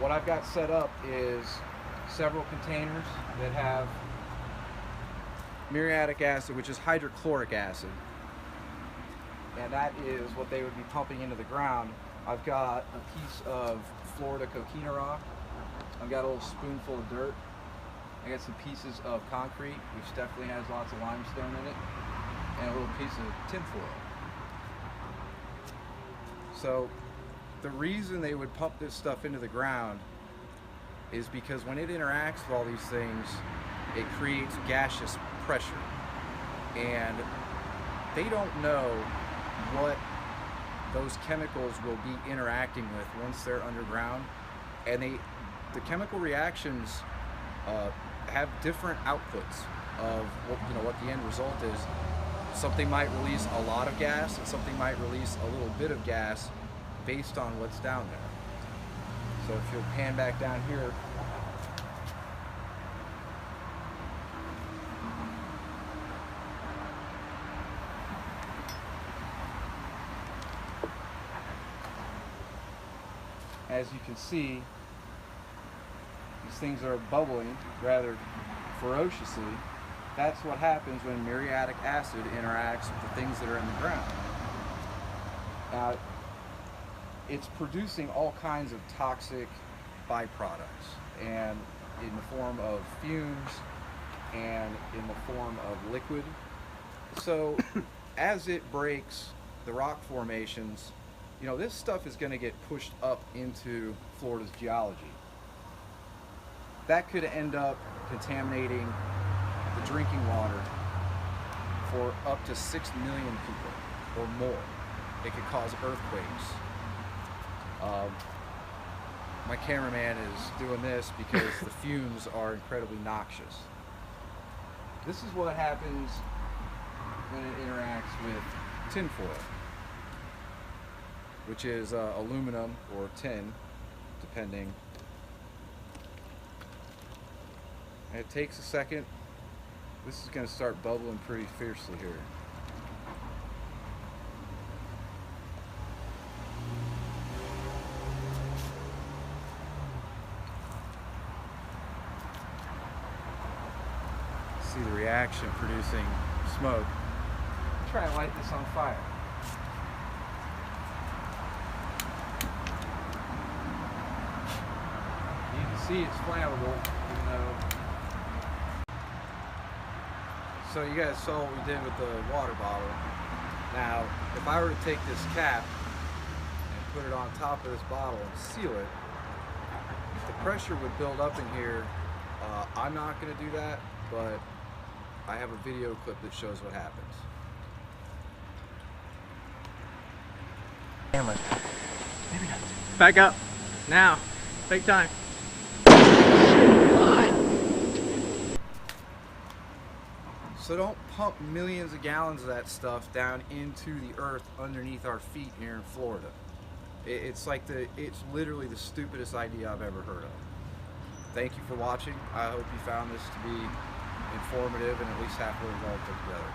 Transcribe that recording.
what I've got set up is several containers that have muriatic acid, which is hydrochloric acid, and that is what they would be pumping into the ground. I've got a piece of Florida coquina rock. I've got a little spoonful of dirt. I got some pieces of concrete, which definitely has lots of limestone in it, and a little piece of tinfoil. So the reason they would pump this stuff into the ground is because when it interacts with all these things, it creates gaseous pressure, and they don't know what those chemicals will be interacting with once they're underground, and the chemical reactions have different outputs of what the end result is. Something might release a lot of gas, and something might release a little bit of gas based on what's down there. So if you'll pan back down here, as you can see, these things are bubbling rather ferociously. That's what happens when muriatic acid interacts with the things that are in the ground. Now, it's producing all kinds of toxic byproducts, and in the form of fumes and in the form of liquid. So as it breaks the rock formations, this stuff is going to get pushed up into Florida's geology. That could end up contaminating the drinking water for up to 6 million people or more. It could cause earthquakes. My cameraman is doing this because the fumes are incredibly noxious. This is what happens when it interacts with tinfoil, which is aluminum or tin, depending. And it takes a second. This is going to start bubbling pretty fiercely here. See the reaction producing smoke. Try and light this on fire. You can see it's flammable, even though. So you guys saw what we did with the water bottle. Now, if I were to take this cap and put it on top of this bottle and seal it, the pressure would build up in here. I'm not going to do that, but I have a video clip that shows what happens. Camera. Maybe not. Back up. Now. Take time. So don't pump millions of gallons of that stuff down into the earth underneath our feet here in Florida. It's literally the stupidest idea I've ever heard of. Thank you for watching. I hope you found this to be informative and at least halfway well put together.